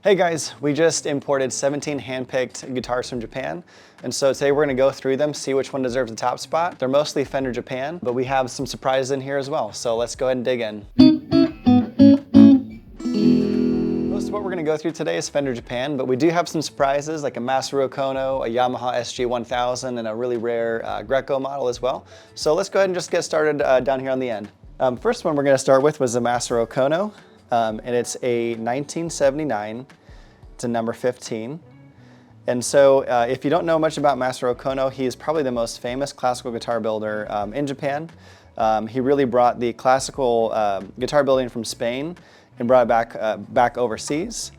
Hey guys, we just imported 17 hand-picked guitars from Japan, and so today we're going to go through them, see which one deserves the top spot. They're mostly Fender Japan, but we have some surprises in here as well, so let's go ahead and dig in. Most of what we're going to go through today is Fender Japan, but we do have some surprises like a Masaru Kohno, a Yamaha SG1000, and a really rare Greco model as well. So let's go ahead and just get started down here on the end. First one we're going to start with was the Masaru Kohno. And it's a 1979 to number 15. And so if you don't know much about Masaru Kohno, he is probably the most famous classical guitar builder in Japan. He really brought the classical guitar building from Spain and brought it back overseas.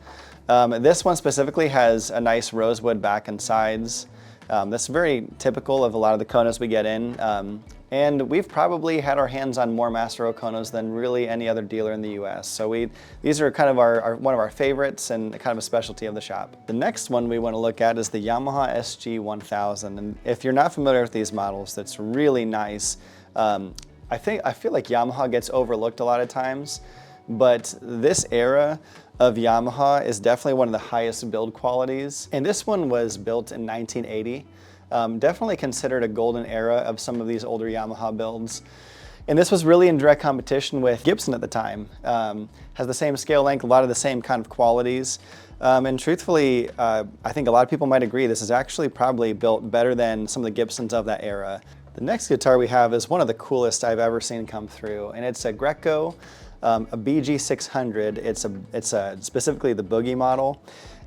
This one specifically has a nice rosewood back and sides. That's very typical of a lot of the Kohnos we get in. And we've probably had our hands on more Masaru Kohnos than really any other dealer in the US. So these are kind of one of our favorites and kind of a specialty of the shop. The next one we want to look at is the Yamaha SG1000. And if you're not familiar with these models, that's really nice. I feel like Yamaha gets overlooked a lot of times, but this era of Yamaha is definitely one of the highest build qualities. And this one was built in 1980. Definitely considered a golden era of some of these older Yamaha builds. And this was really in direct competition with Gibson at the time. Has the same scale length, a lot of the same kind of qualities. And truthfully, I think a lot of people might agree this is actually probably built better than some of the Gibsons of that era. The next guitar we have is one of the coolest I've ever seen come through, and it's a Greco, a BG600. It's specifically the Boogie model.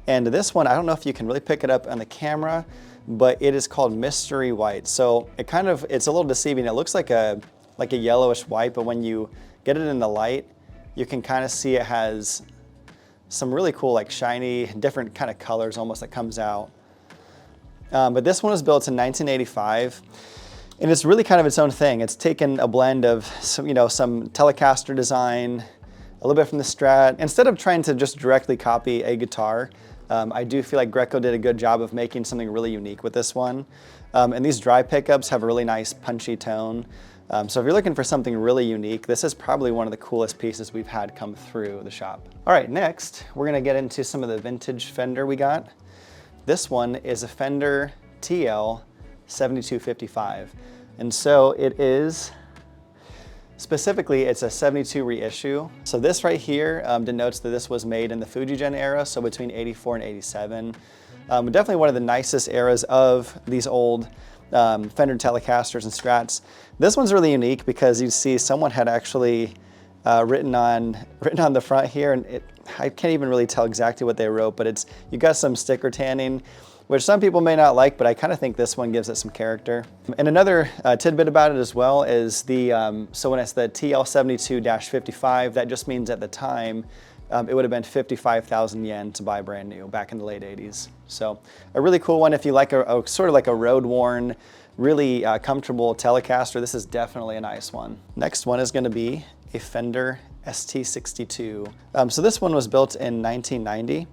And this one, I don't know if you can really pick it up on the camera, but it is called Mystery White. So it's a little deceiving. It looks like a yellowish white, but when you get it in the light, you can kind of see it has some really cool, like shiny, different kind of colors almost that comes out. But this one was built in 1985, and it's really kind of its own thing. It's taken a blend of some Telecaster design, a little bit from the Strat. Instead of trying to just directly copy a guitar, I do feel like Greco did a good job of making something really unique with this one. And these dry pickups have a really nice punchy tone. So if you're looking for something really unique, this is probably one of the coolest pieces we've had come through the shop. All right, next, we're gonna get into some of the vintage Fender we got. This one is a Fender TL 7255. And so it is, specifically, it's a 72 reissue. So this right here denotes that this was made in the Fujigen era, so between 84 and 87. Definitely one of the nicest eras of these old Fender Telecasters and Strats. This one's really unique because you see someone had actually written on the front here, and I can't even really tell exactly what they wrote, but you got some sticker tanning, which some people may not like, but I kind of think this one gives it some character. And another tidbit about it as well is so when it's the TL72-55, that just means at the time, it would have been 55,000 yen to buy brand new back in the late 80s. So a really cool one if you like a sort of like a road-worn, really comfortable Telecaster. This is definitely a nice one. Next one is going to be a Fender ST62. So this one was built in 1990.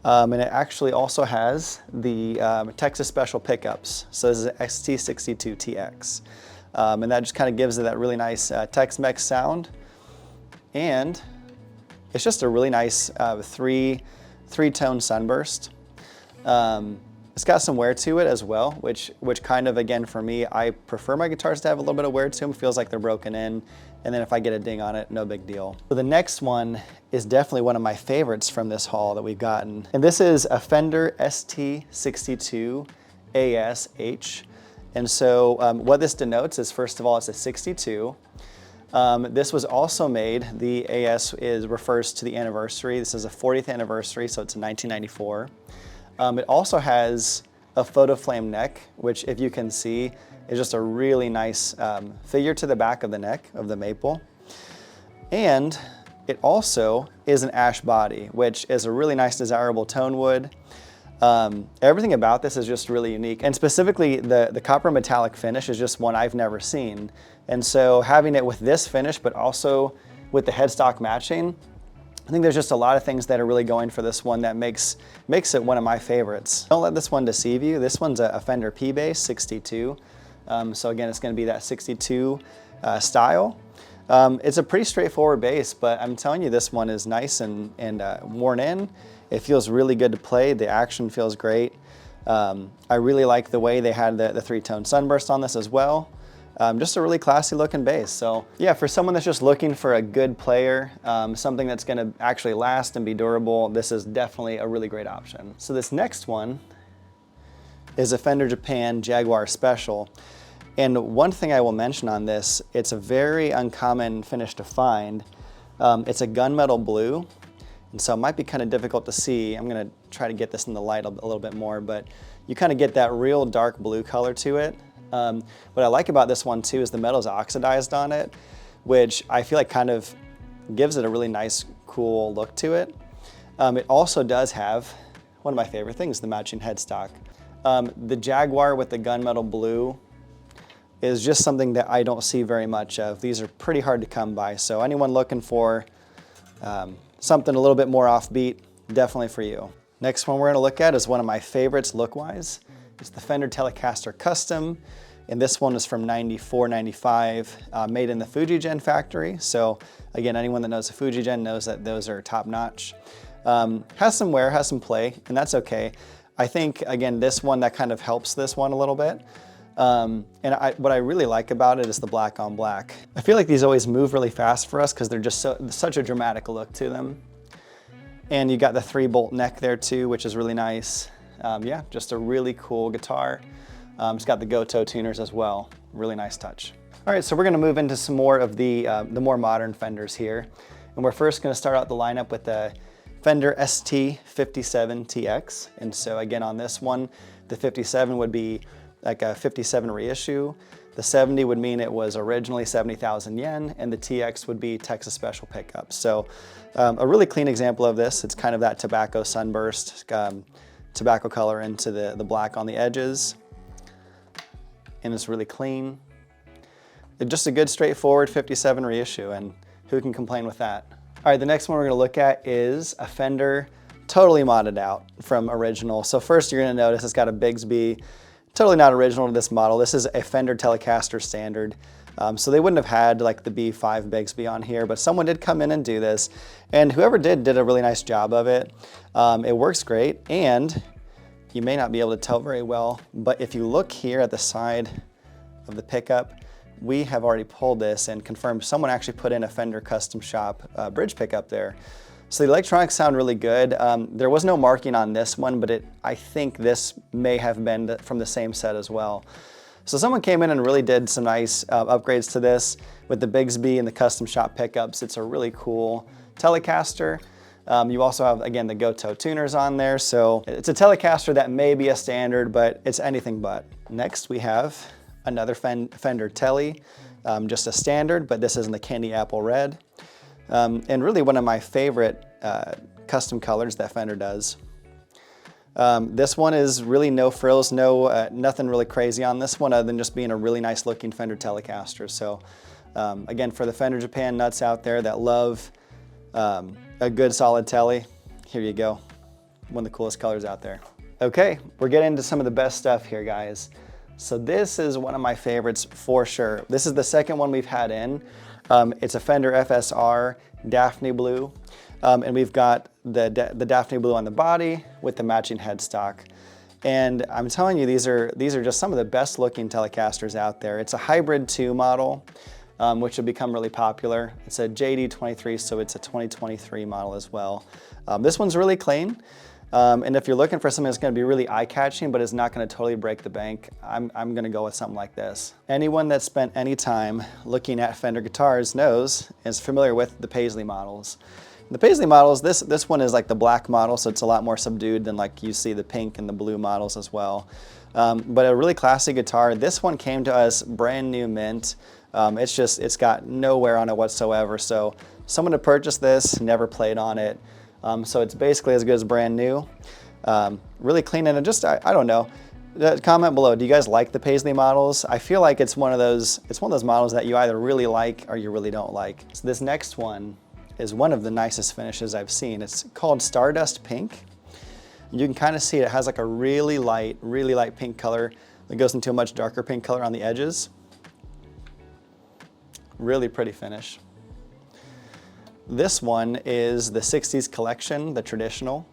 And it actually also has the Texas Special pickups. So this is an ST62TX. And that just kind of gives it that really nice Tex-Mex sound. And it's just a really nice three-tone sunburst. It's got some wear to it as well, which kind of, again, for me, I prefer my guitars to have a little bit of wear to them. It feels like they're broken in. And then if I get a ding on it, no big deal. So the next one is definitely one of my favorites from this haul that we've gotten. And this is a Fender ST62 ASH. And so what this denotes is, first of all, it's a 62. This was also made, the AS refers to the anniversary. This is a 40th anniversary, so it's a 1994. It also has a photo flame neck, which, if you can see, is just a really nice figure to the back of the neck of the maple. And it also is an ash body, which is a really nice, desirable tone wood. Everything about this is just really unique. And specifically, the copper metallic finish is just one I've never seen. And so having it with this finish, but also with the headstock matching, I think there's just a lot of things that are really going for this one that makes it one of my favorites. Don't let this one deceive you. This one's a Fender P-Bass 62. So again, it's going to be that 62 style. It's a pretty straightforward bass, but I'm telling you, this one is nice and worn in, It feels really good to play. The action feels great. I really like the way they had the three-tone sunburst on this as well. Just a really classy looking bass. So yeah, for someone that's just looking for a good player, something that's gonna actually last and be durable, this is definitely a really great option. So this next one is a Fender Japan Jaguar Special. And one thing I will mention on this, it's a very uncommon finish to find. It's a gunmetal blue, and so it might be kind of difficult to see. I'm gonna try to get this in the light a little bit more, but you kind of get that real dark blue color to it. What I like about this one too is the metal's oxidized on it, which I feel like kind of gives it a really nice, cool look to it. It also does have one of my favorite things, the matching headstock. The Jaguar with the gunmetal blue is just something that I don't see very much of. These are pretty hard to come by, so anyone looking for something a little bit more offbeat, definitely for you. Next one we're gonna look at is one of my favorites look-wise. It's the Fender Telecaster Custom, and this one is from 94, 95, made in the Fujigen factory. So again, anyone that knows the Fujigen knows that those are top-notch. Has some wear, has some play, and that's okay. I think, again, this one, that kind of helps this one a little bit. What I really like about it is the black on black. I feel like these always move really fast for us because they're just such a dramatic look to them. And you got the 3-bolt neck there too, which is really nice. Yeah, just a really cool guitar. It's got the Goto tuners as well. Really nice touch. All right, so we're gonna move into some more of the more modern Fenders here. And we're first gonna start out the lineup with the Fender ST57TX. And so again, on this one, the 57 would be like a 57 reissue. The 70 would mean it was originally 70,000 yen, and the TX would be Texas Special pickup. So a really clean example of this. It's kind of that tobacco sunburst, tobacco color into the black on the edges. And it's really clean. It's just a good straightforward 57 reissue, and who can complain with that? All right, the next one we're gonna look at is a Fender totally modded out from original. So first you're gonna notice it's got a Bigsby, totally not original to this model. This is a Fender Telecaster standard. So they wouldn't have had like the B5 Bigsby on here, but someone did come in and do this. And whoever did a really nice job of it. It works great, and you may not be able to tell very well, but if you look here at the side of the pickup, we have already pulled this and confirmed someone actually put in a Fender Custom Shop bridge pickup there. So the electronics sound really good. There was no marking on this one, but I think this may have been from the same set as well. So someone came in and really did some nice upgrades to this with the Bigsby and the Custom Shop pickups. It's a really cool Telecaster. You also have, again, the Goto tuners on there. So it's a Telecaster that may be a standard, but it's anything but. Next, we have another Fender Tele, just a standard, but this is in the candy apple red. And really one of my favorite custom colors that Fender does. This one is really no frills, nothing really crazy on this one other than just being a really nice looking Fender Telecaster. So again, for the Fender Japan nuts out there that love a good solid Tele, here you go. One of the coolest colors out there. Okay, we're getting into some of the best stuff here, guys. So this is one of my favorites for sure. This is the second one we've had in. It's a Fender FSR Daphne Blue. And we've got the Daphne Blue on the body with the matching headstock. And I'm telling you, these are just some of the best looking Telecasters out there. It's a Hybrid 2 model, which will become really popular. It's a JD23, so it's a 2023 model as well. This one's really clean. And if you're looking for something that's gonna be really eye-catching, but is not gonna totally break the bank, I'm gonna go with something like this. Anyone that's spent any time looking at Fender guitars is familiar with the Paisley models. The Paisley models, this one is like the black model, so it's a lot more subdued than like you see the pink and the blue models as well. But a really classy guitar. This one came to us brand new mint. It's got no wear on it whatsoever. So someone to purchase this, never played on it. So it's basically as good as brand new. Really clean, and I don't know. Comment below, do you guys like the Paisley models? I feel like it's one of those models that you either really like or you really don't like. So this next one is one of the nicest finishes I've seen. It's called Stardust Pink. You can kind of see it has like a really light pink color that goes into a much darker pink color on the edges. Really pretty finish. This one is the 60s collection, the traditional.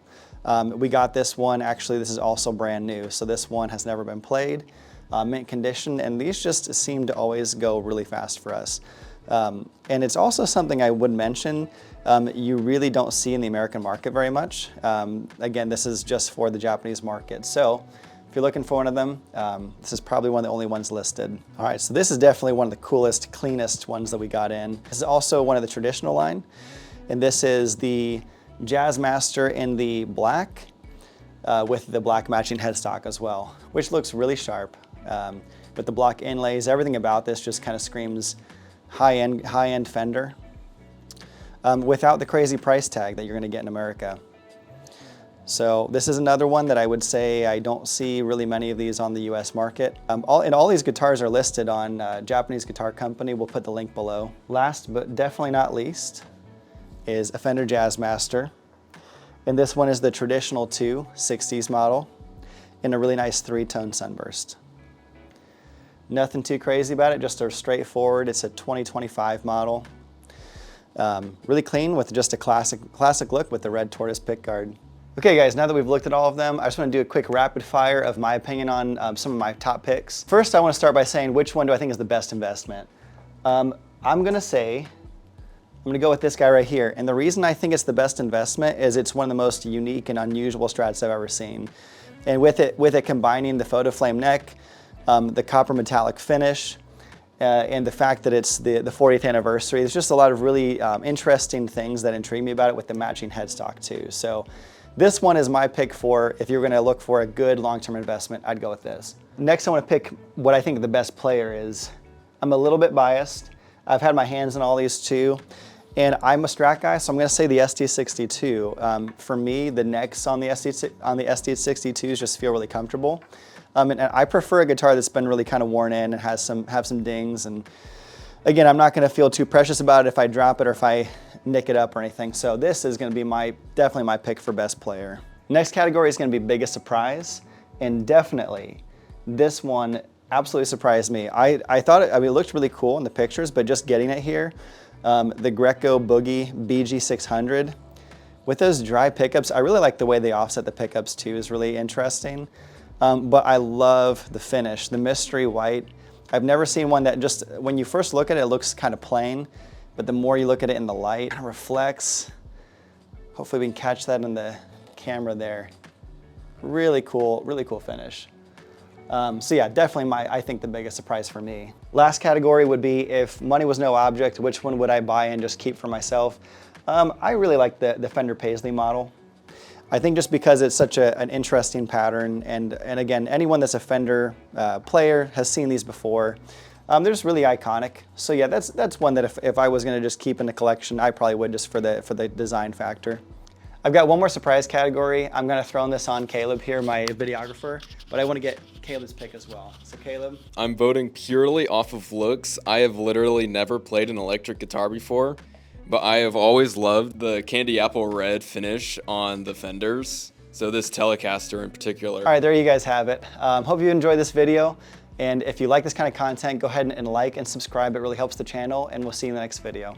We got this one, actually this is also brand new, so this one has never been played, mint condition, and these just seem to always go really fast for us. And it's also something I would mention, you really don't see in the American market very much. Again, this is just for the Japanese market. So if you're looking for one of them, this is probably one of the only ones listed. All right, so this is definitely one of the coolest, cleanest ones that we got in. This is also one of the traditional line, and this is the Jazzmaster in the black with the black matching headstock as well, which looks really sharp. With the block inlays, everything about this just kind of screams high-end Fender without the crazy price tag that you're going to get in America. So this is another one that I would say I don't see really many of these on the US market. All these guitars are listed on Japanese Guitar Company. We'll put the link below. Last but definitely not least is a Fender Jazzmaster. And this one is the traditional 60s model in a really nice 3-tone sunburst. Nothing too crazy about it, just a straightforward, it's a 2025 model. Really clean with just a classic look with the red tortoise pickguard. Okay guys, now that we've looked at all of them, I just want to do a quick rapid fire of my opinion on some of my top picks. First, I want to start by saying which one do I think is the best investment. I'm going to go with this guy right here. And the reason I think it's the best investment is it's one of the most unique and unusual Strats I've ever seen. And with it combining the photo flame neck, the copper metallic finish, and the fact that it's the 40th anniversary, there's just a lot of really interesting things that intrigue me about it with the matching headstock too. So this one is my pick for, if you're gonna look for a good long-term investment, I'd go with this. Next, I wanna pick what I think the best player is. I'm a little bit biased. I've had my hands on all these too, and I'm a Strat guy, so I'm gonna say the ST62. For me, the necks on the ST62s just feel really comfortable. And I prefer a guitar that's been really kind of worn in and have some dings. And again, I'm not gonna feel too precious about it if I drop it or if I nick it up or anything. So this is gonna be definitely my pick for best player. Next category is gonna be biggest surprise. And definitely, this one absolutely surprised me. I thought it looked really cool in the pictures, but just getting it here, the Greco Boogie BG600. With those dry pickups, I really like the way they offset the pickups too, is really interesting. But I love the finish, the mystery white. I've never seen one that just, when you first look at it, it looks kind of plain, but the more you look at it in the light, it reflects. Hopefully we can catch that in the camera there. Really cool finish. So yeah, definitely I think the biggest surprise for me. Last category would be, if money was no object, which one would I buy and just keep for myself? I really like the Fender Paisley model. I think just because it's such an interesting pattern, and again, anyone that's a Fender player has seen these before. They're just really iconic. So yeah, that's one that if I was gonna just keep in the collection, I probably would, just for the design factor. I've got one more surprise category. I'm gonna throw this on Caleb here, my videographer, but I wanna get Caleb's pick as well. So Caleb? I'm voting purely off of looks. I have literally never played an electric guitar before, but I have always loved the candy apple red finish on the Fenders. So this Telecaster in particular. All right, there you guys have it. Hope you enjoyed this video. And if you like this kind of content, go ahead and like and subscribe. It really helps the channel, and we'll see you in the next video.